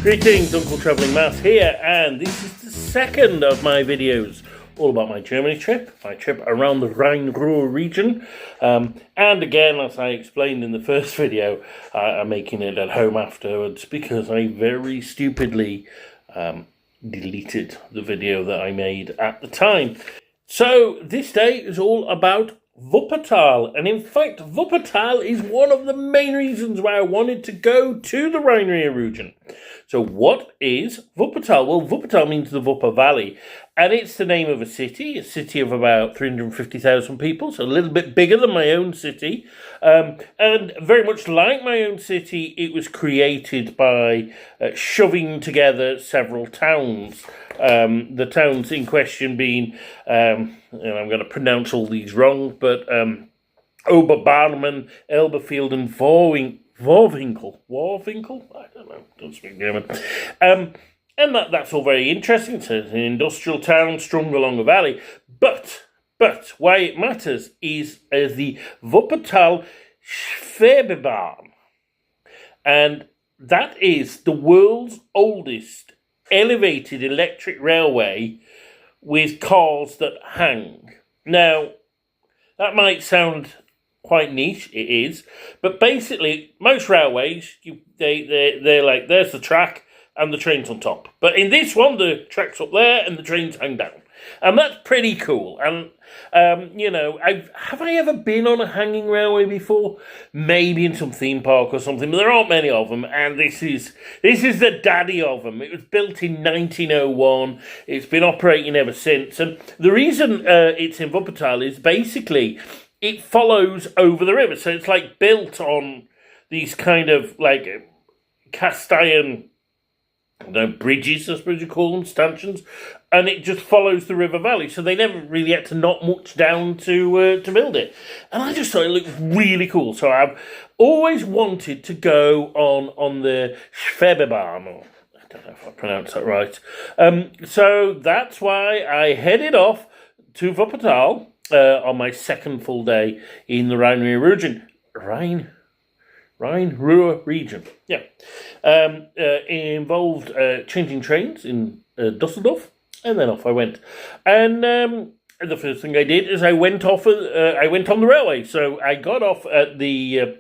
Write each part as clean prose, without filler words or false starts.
Greetings, Uncle Travelling Matt here, and this is the second of my videos all about my Germany trip, my trip around the Rhine-Ruhr region. And again, as I explained in the first video, I'm making it at home afterwards because I very stupidly deleted the video that I made at the time. So this day is all about Wuppertal, and in fact Wuppertal is one of the main reasons why I wanted to go to the Rhine-Ruhr region. So what is Wuppertal? Well, Wuppertal means the Wupper Valley, and it's the name of a city of about 350,000 people, so a little bit bigger than my own city, and very much like my own city, it was created by shoving together several towns. The towns in question being, and I'm going to pronounce all these wrong, but Oberbarmen, Elberfeld, and Warwinkel? I don't know, don't speak German. And that's all very interesting. It's an industrial town strung along a valley. But why it matters is the Wuppertal Schwebebahn. And that is the world's oldest elevated electric railway with cars that hang. Now, that might sound quite niche, it is, but basically most railways, they're like, there's the track and the train's on top. But in this one, the track's up there and the trains hang down. And that's pretty cool. And, have I ever been on a hanging railway before? Maybe in some theme park or something, but there aren't many of them. And this is the daddy of them. It was built in 1901. It's been operating ever since. And the reason it's in Wuppertal is basically it follows over the river. So it's like built on these kind of like cast iron bridges, I suppose you call them, stanchions, and it just follows the river valley. So they never really had to knock much down to build it. And I just thought it looked really cool. So I've always wanted to go on the Schwebebahn. I don't know if I pronounced that right. So that's why I headed off to Wuppertal on my second full day in the Rhine-Ruhr region. Rhine-Ruhr region, yeah. Involved changing trains in Dusseldorf, and then off I went. And the first thing I did is I went on the railway. So I got off at the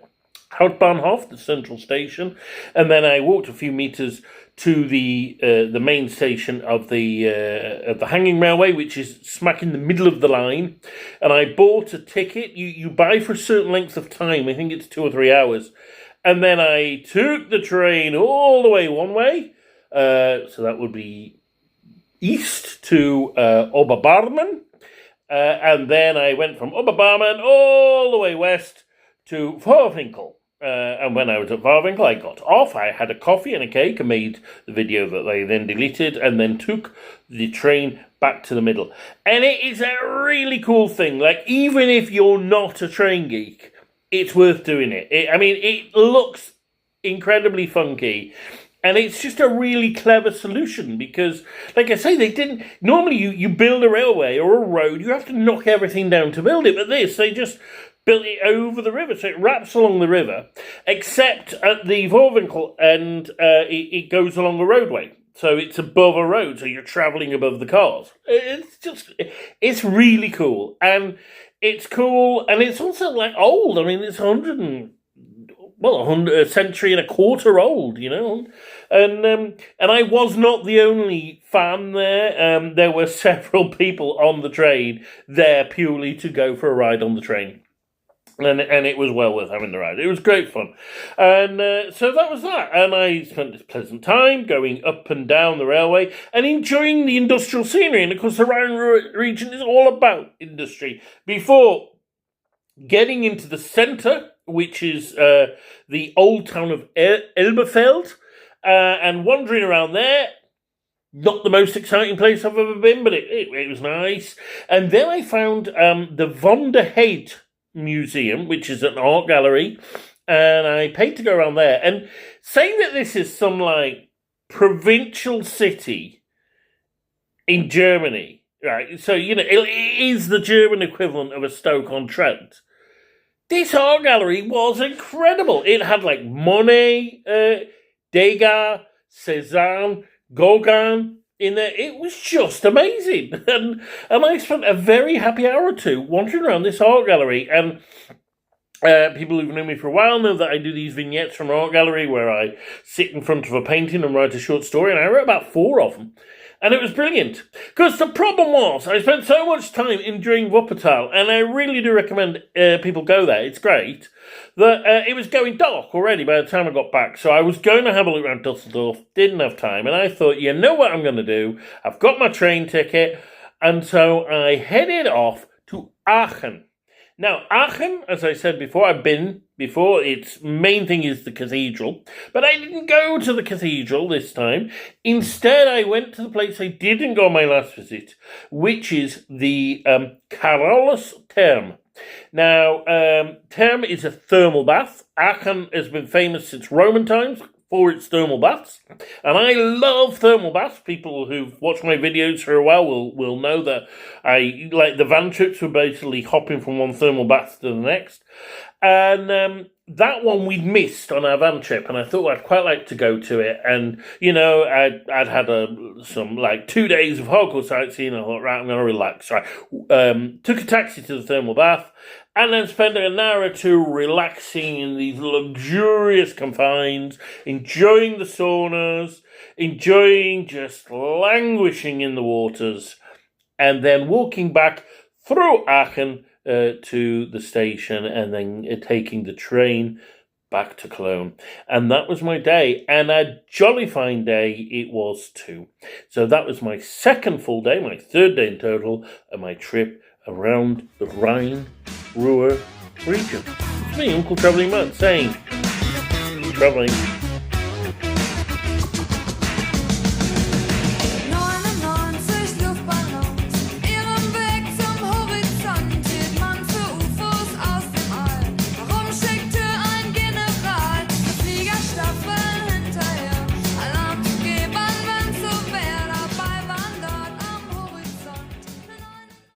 Hauptbahnhof, the central station, and then I walked a few meters to the main station of the hanging railway, which is smack in the middle of the line. And I bought a ticket. You buy for a certain length of time. I think it's 2 or 3 hours. And then I took the train all the way one way. So that would be east to Oberbarmen. And then I went from Oberbarmen all the way west to Warwinkel. And when I was at Warwinkel, I got off. I had a coffee and a cake and made the video that they then deleted, and then took the train back to the middle. And it is a really cool thing. Like, even if you're not a train geek, it's worth doing it. It looks incredibly funky. And it's just a really clever solution because, like I say, they didn't... Normally, you build a railway or a road, you have to knock everything down to build it. But they just built it over the river, so it wraps along the river, except at the Warwinkel end, it goes along a roadway. So it's above a road, so you're travelling above the cars. It's really cool. And it's cool, and it's also, like, old. I mean, it's a century and a quarter old, you know. And I was not the only fan there. There were several people on the train there purely to go for a ride on the train. And it was well worth having the ride. It was great fun. And so that was that. And I spent this pleasant time going up and down the railway and enjoying the industrial scenery. And of course, the Rhine-Ruhr region is all about industry. Before getting into the centre, which is the old town of Elberfeld, and wandering around there, not the most exciting place I've ever been, but it was nice. And then I found the Von der Heide Museum, which is an art gallery, and I paid to go around there. And saying that this is some like provincial city in Germany, right? So it is the German equivalent of a Stoke-on-Trent. This art gallery was incredible. It had like Monet, Degas, Cézanne, Gauguin in there. It was just amazing. And I spent a very happy hour or two wandering around this art gallery. And people who've known me for a while know that I do these vignettes from an art gallery where I sit in front of a painting and write a short story, and I wrote about 4 of them. And it was brilliant. Because the problem was, I spent so much time enjoying Wuppertal, and I really do recommend people go there, it's great, that it was going dark already by the time I got back. So I was going to have a look around Dusseldorf, didn't have time, and I thought, you know what I'm going to do? I've got my train ticket, and so I headed off to Aachen. Now, Aachen, as I said before, I've been before. Its main thing is the cathedral. But I didn't go to the cathedral this time. Instead, I went to the place I didn't go on my last visit, which is the Carolus Therme. Now, Therme is a thermal bath. Aachen has been famous since Roman times for its thermal baths, and I love thermal baths. People who've watched my videos for a while will know that I like the van trips were basically hopping from one thermal bath to the next, and that one we'd missed on our van trip, and I thought I'd quite like to go to it. And I'd had some 2 days of hardcore sightseeing. I thought, right, I'm going to relax. So I took a taxi to the thermal bath, and then spent an hour or two relaxing in these luxurious confines, enjoying the saunas, enjoying just languishing in the waters, and then walking back through Aachen to the station, and then taking the train back to Cologne. And that was my day, and a jolly fine day it was too. So that was my second full day, my third day in total, of my trip around the Rhine-Ruhr region. It's me, Uncle Travelling Man, saying, keep travelling.